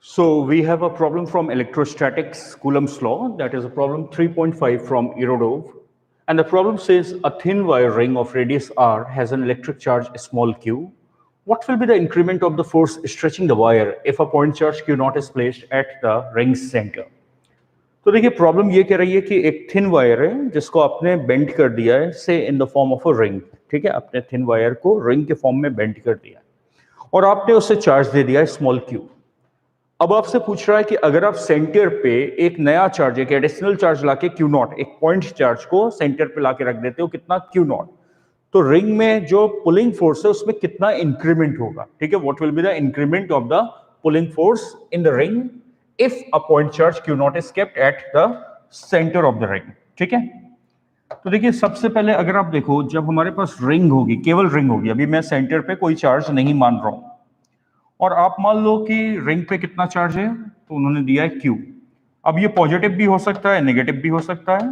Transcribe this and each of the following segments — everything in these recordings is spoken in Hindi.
So we have a problem from electrostatics, Coulomb's law, that is a problem 3.5 from Irodov. And the problem says a thin wire ring of radius r has an electric charge small q. What will be the increment of the force stretching the wire if a point charge q naught is placed at the ring's center? तो देखिए प्रॉब्लम ये कह रही है कि एक थिन वायर है जिसको आपने बेंड कर दिया है से in the form of a ring, ठीक है, आपने थिन वायर को रिंग के फॉर्म में बेंड कर दिया है और आपने उसे चार्ज दे दिया है स्मॉल क्यू। अब आपसे पूछ रहा है कि अगर आप सेंटर पे एक नया चार्ज, एक एडिशनल चार्ज लाके क्यू नॉट, एक पॉइंट चार्ज को सेंटर पे लाके रख देते हो, कितना क्यू नॉट, तो रिंग में जो पुलिंग फोर्स है उसमें कितना इंक्रीमेंट होगा, ठीक है, what will be the increment of the pulling force in the ring if a point charge Q not is kept at the centre of the ring, ठीक है। तो देखिए सबसे पहले अगर आप देखो, जब हमारे पास रिंग होगी, केवल रिंग होगी, अभी मैं सेंटर पे कोई चार्ज नहीं मान रहा हूं, और आप मान लो कि रिंग पे कितना चार्ज है, तो उन्होंने दिया है Q। अब ये पॉजिटिव भी हो सकता है, नेगेटिव भी हो सकता है,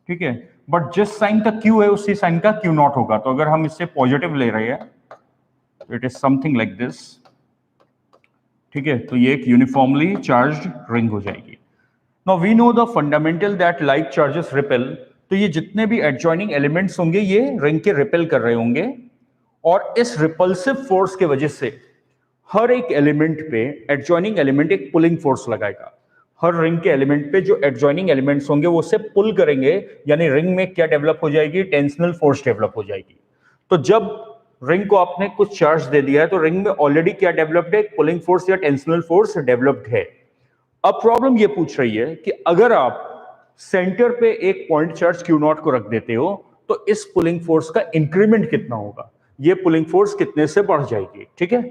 ठीक है, बट जिस साइन का Q है उसी साइन का Q नॉट होगा। तो अगर हम इससे पॉजिटिव ले रहे हैं तो it is something like this, ठीक है, तो ये एक यूनिफॉर्मली चार्ज्ड रिंग हो जाएगी। Now we know the fundamental that like charges repel, तो ये जितने भी एडजॉइनिंग एलिमेंट्स होंगे ये रिंग के रिपेल कर रहे होंगे, और इस रिपल्सिव फोर्स के वजह से हर एक एलिमेंट पे एडजॉइनिंग एलिमेंट एक पुलिंग फोर्स लगाएगा। हर रिंग के एलिमेंट पे जो एडजॉइनिंग एलिमेंट्स होंगे वो उससे पुल करेंगे, यानी रिंग में क्या डेवलप हो जाएगी, टेंशनल फोर्स डेवलप हो जाएगी। तो जब रिंग को आपने कुछ चार्ज दे दिया है तो रिंग में ऑलरेडी क्या डेवलप्ड है, पुलिंग फोर्स या टेंशनल फोर्स डेवलप्ड है। अब प्रॉब्लम ये पूछ रही है कि अगर आप सेंटर पे एक पॉइंट चार्ज क्यू नॉट को रख देते हो तो इस पुलिंग फोर्स का इंक्रीमेंट कितना होगा, ये पुलिंग फोर्स कितने से बढ़ जाएगी, ठीक है।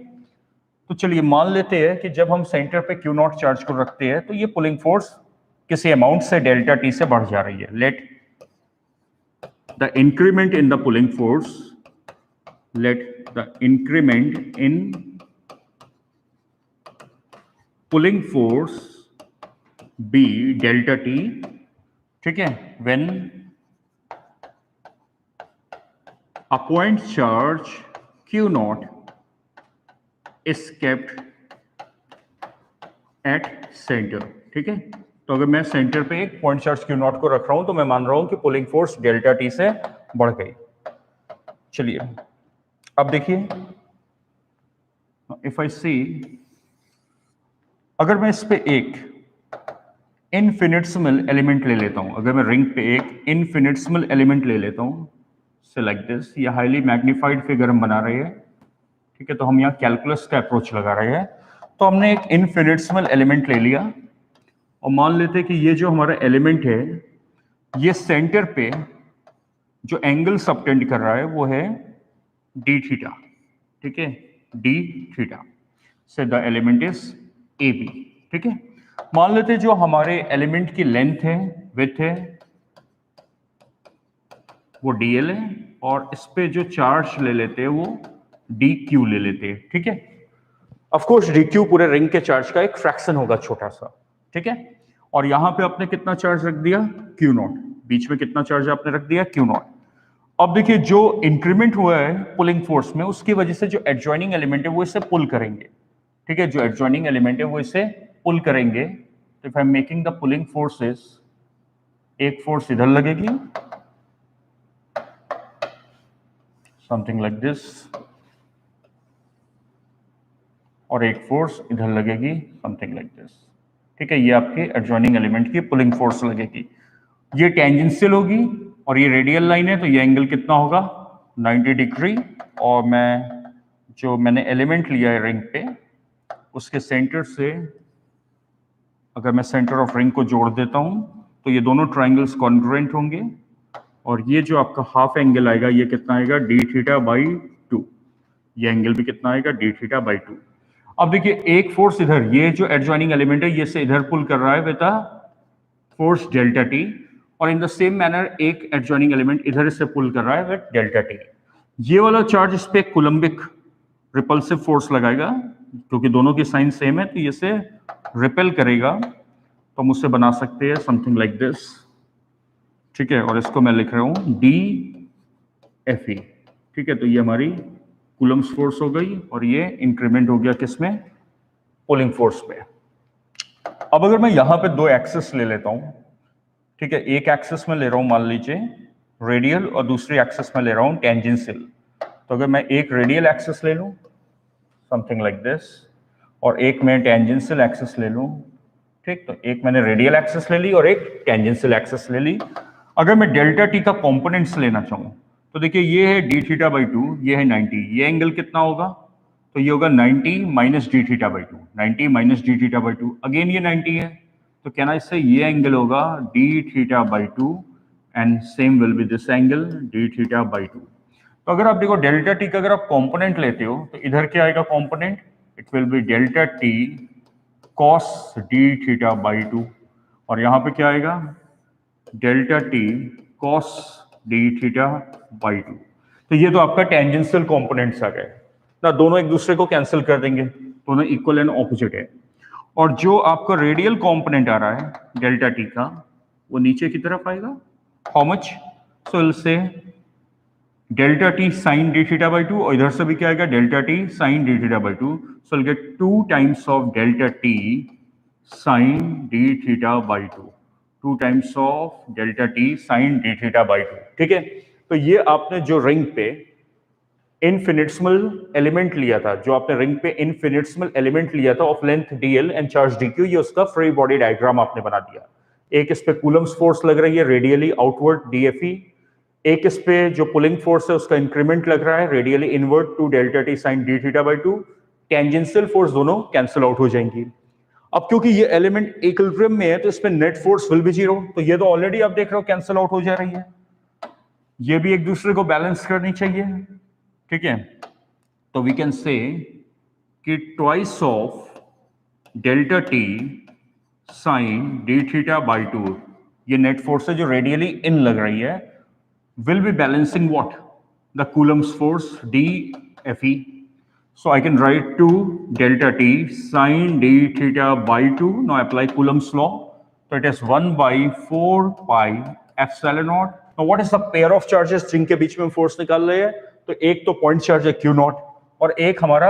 तो चलिए मान लेते हैं कि जब हम सेंटर पे क्यू नॉट चार्ज को रखते हैं तो ये पुलिंग फोर्स किसी अमाउंट से डेल्टा टी से बढ़ जा रही है। Let the increment in the pulling force, let the increment in pulling force be delta T, ठीक है, when a point charge Q not is kept at center, ठीक है। तो अगर मैं सेंटर पे एक पॉइंट चार्ज क्यू नॉट को रख रहा हूं तो मैं मान रहा हूं कि पुलिंग फोर्स डेल्टा टी से बढ़ गई। चलिए अब देखिए, इफ आई सी, अगर मैं इस पे एक इनफिनिटेसिमल एलिमेंट ले लेता हूं, अगर मैं रिंग पे एक इनफिनिटेसिमल एलिमेंट ले लेता हूं से लाइक दिस, ये हाईली मैग्नीफाइड फिगर हम बना रहे हैं, ठीक है, तो हम यहाँ कैलकुलस का अप्रोच लगा रहे हैं। तो हमने एक इनफिनिटेसिमल एलिमेंट ले लिया और मान लेते हैं कि ये जो हमारा एलिमेंट है ये सेंटर पे जो एंगल सबटेंड कर रहा है वो है डी थीटा, ठीक है, डी थीटा से the element is A B, ठीक है। मान लेते हैं जो हमारे एलिमेंट की लेंथ है, विड्थ है, वो dl है, और इस पे जो चार्ज ले लेते हैं वो dq ले लेते हैं, ठीक है। ऑफ कोर्स dq पूरे रिंग के चार्ज का एक फ्रैक्शन होगा, छोटा सा, ठीक है। और यहां पे आपने कितना चार्ज रख दिया, q नॉट, बीच में कितना चार्ज आपने रख दिया, q नॉट। अब देखिए जो इंक्रीमेंट हुआ है पुलिंग फोर्स में उसकी वजह से जो एडजॉइनिंग एलिमेंट है वो इसे पुल करेंगे, ठीक है, जो एडजॉइनिंग एलिमेंट है वो इसे पुल करेंगे। तो if I am making the pulling forces, एक फोर्स इधर लगेगी समथिंग लाइक दिस, और एक फोर्स इधर लगेगी समथिंग लाइक दिस, ठीक है, ये आपके एडजॉइनिंग एलिमेंट की पुलिंग फोर्स लगेगी। ये टेंजेंशियल होगी और ये रेडियल लाइन है, तो ये एंगल कितना होगा, 90 डिग्री। और मैं जो मैंने एलिमेंट लिया है रिंग पे उसके सेंटर से अगर मैं सेंटर ऑफ रिंग को जोड़ देता हूं तो ये दोनों ट्राइंगल्स कॉन्ग्रुएंट होंगे, और ये जो आपका हाफ एंगल आएगा ये कितना आएगा, डी थीटा बाई 2, ये एंगल भी कितना आएगा, डी थीटा बाई 2। अब देखिए एक फोर्स इधर, ये जो एडजॉइनिंग एलिमेंट है ये से इधर पुल कर रहा है with a force delta T, और इन द सेम मैनर एक एडजॉइनिंग एलिमेंट इधर से पुल कर रहा है विद डेल्टा टी। ये वाला चार्ज इस पे कूलम्बिक रिपल्सिव फोर्स लगाएगा, क्योंकि दोनों की साइन सेम है तो ये से रिपेल करेगा। तो हम उससे बना सकते हैं समथिंग लाइक दिस, ठीक है, और इसको मैं लिख रहा हूं डी एफ ई, ठीक है। तो ये हमारी कूलम्स फोर्स हो गई और ये इंक्रीमेंट हो गया किसमें, पुलिंग फोर्स में। अब अगर मैं यहां पे दो एक्सिस ले लेता हूं, ठीक है, एक एक्सिस में ले रहा हूं मान लीजिए रेडियल और दूसरी एक्सिस में ले रहा हूं टेंजेंशियल। तो अगर मैं एक रेडियल एक्सिस ले लूं समथिंग लाइक दिस और एक मैं टेंजेंशियल एक्सिस ले लूं, ठीक, तो एक मैंने रेडियल एक्सिस ले ली और एक टेंजेंशियल एक्सिस ले ली। अगर मैं डेल्टा टी का कंपोनेंट्स लेना चाहूं तो देखिए ये है डी थीटा बाई 2, ये है 90, ये एंगल कितना होगा, तो ये होगा 90 minus D theta by 2, 90 minus D theta by 2, again ये 90 है, तो कहना इससे ये एंगल होगा D theta by 2 and same will be this angle D theta by 2। तो अगर आप देखो डेल्टा टी का अगर आप कंपोनेंट लेते हो तो इधर क्या आएगा component, it will be delta T cos D theta by 2 और यहां पे क्या आएगा delta T cos D theta by 2। तो ये तो आपका टेंजेंशियल कंपोनेंट्स आ गए ना, दोनों एक दूसरे को कैंसिल कर देंगे, दोनों इक्वल एंड ऑपोजिट है। और जो आपका रेडियल कंपोनेंट आ रहा है डेल्टा टी का वो नीचे की तरफ आएगा, how much, so will say delta T sine d theta by 2 और इधर से भी क्या आएगा delta T sine d theta by 2, so will get 2 times of delta T sine d theta by 2, 2 times of delta T sine d theta by 2, ठीक है। तो ये आपने जो रिंग पे इनफिनिटेसिमल एलिमेंट लिया था, जो आपने रिंग पे इनफिनिटेसिमल एलिमेंट लिया था of length dl and charge dq, ये उसका फ्री बॉडी डायग्राम आपने बना दिया। एक इस पे कूलम्स फोर्स लग रही है रेडियली आउटवर्ड dfe, एक इस पे जो पुलिंग फोर्स है उसका इंक्रीमेंट लग रहा है radially inward to delta T sine d theta by 2, tangential force दोनों कैंसिल आउट हो जाएंगी। अब क्योंकि ये एलिमेंट इक्विलिब्रियम में है तो इस पे नेट फोर्स विल बी 0, तो ये तो ऑलरेडी आप देख रहे हो कैंसिल आउट हो जा रही है, ये भी एक दूसरे को बैलेंस करनी चाहिए, ठीक है। तो वी कैन से कि twice of delta T sine d theta by 2, ये नेट फोर्स है जो रेडियली इन लग रही है, will be balancing what, the Coulomb's force D F E. So I can write 2 delta t sine d theta by 2. Now apply Coulomb's law. So it is 1 by 4 pi epsilon naught. Now what is the pair of charges जिनके बीच में फोर्स निकाल रहे हैं? तो एक तो पॉइंट चार्ज है Q नॉट और एक हमारा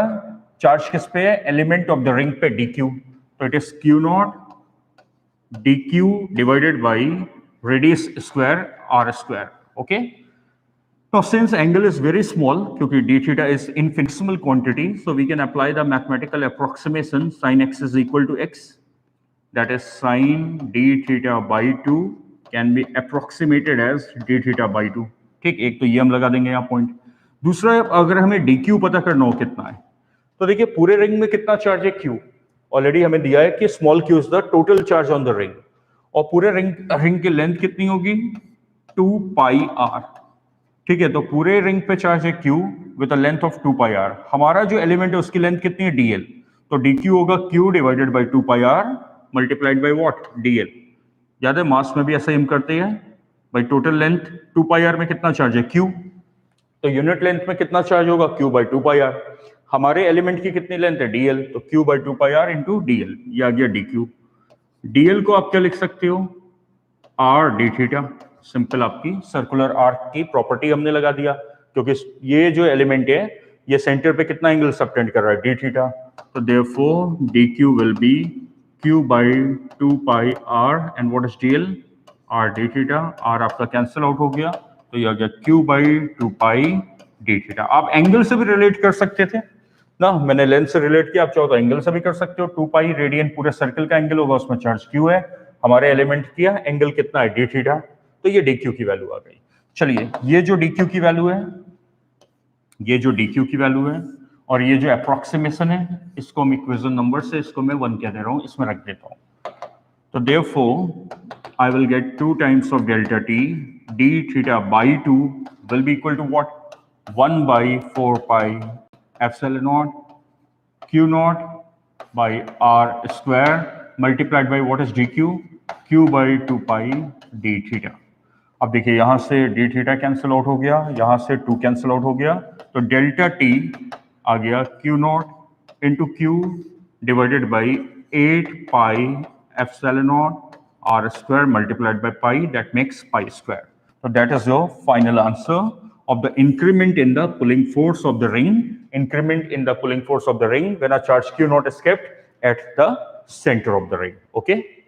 चार्ज किस पे है, एलिमेंट ऑफ द रिंग पे dq. तो it is Q not dq divided by radius square r square, okay. Now, since angle is very small, क्योंकि d theta is infinitesimal quantity, so we can apply the mathematical approximation sin x is equal to x. That is sin d theta by 2 can be approximated as d theta by 2. ठीक, एक तो ये हम लगा देंगे यहाँ पॉइंट। दूसरा, अगर हमें dq पता करना हो कितना है, तो देखिए पूरे रिंग में कितना चार्ज है q, ऑलरेडी हमें दिया है कि small q is the total charge on the ring, और पूरे रिंग की लेंथ कितनी होगी 2 पाई r, ठीक है। तो पूरे रिंग पे चार्ज है Q with a length of 2 pi r, हमारा जो एलिमेंट है उसकी लेंथ कितनी है dl, तो dq होगा Q divided by 2 pi r multiplied by what dl। याद है मास में भी ऐसा ही हम करते हैं, भाई टोटल लेंथ 2 पाई r में कितना चार्ज है Q, तो यूनिट लेंथ में कितना चार्ज होगा Q बाय 2 पाई r, हमारे एलिमेंट की कितनी लेंथ है dl, तो Q by 2 pi r into dl, ये आ गया dq। dl को आप क्या लिख सकते हो r d थीटा, सिंपल आपकी सर्कुलर आर्क की प्रॉपर्टी हमने लगा दिया, क्योंकि ये जो एलिमेंट है ये सेंटर पे कितना एंगल सबटेंड कर रहा है डी थीटा, तो therefore dq will be q by 2 pi r and what is dl r d theta, r आपका कैंसिल आउट हो गया, तो ये आ गया q by 2 pi d theta. आप एंगल से भी रिलेट कर सकते थे ना, मैंने लेंथ से रिलेट किया, आप चाहो तो एंगल से भी कर सकते हो, 2 पाई रेडियन पूरे सर्कल का एंगल होगा, उसमें चार्ज q है, हमारे एलिमेंट किया एंगल कितना है डी थीटा, तो ये dq की वैल्यू आ गई। चलिए ये जो dq की वैल्यू है, ये जो dq की वैल्यू है और ये जो अप्रोक्सीमेशन है, इसको हम इक्वेशन नंबर से इसको मैं 1 कह दे रहा हूं, इसमें रख देता हूं। तो therefore I will get 2 times of delta t d theta by 2 will be equal to what 1 by 4 pi epsilon not q not by r square multiplied by what is dq, q by 2 pi d theta. अब देखिए यहां से डी थीटा कैंसिल आउट हो गया, यहां से 2 कैंसिल आउट हो गया, तो डेल्टा टी आ गया Q naught into Q divided by 8 pi epsilon naught r square multiplied by pi, that makes pi square. तो that is your final answer of the increment in the pulling force of the ring, increment in the pulling force of the ring when a charge Q naught is kept at the center of the ring. Okay.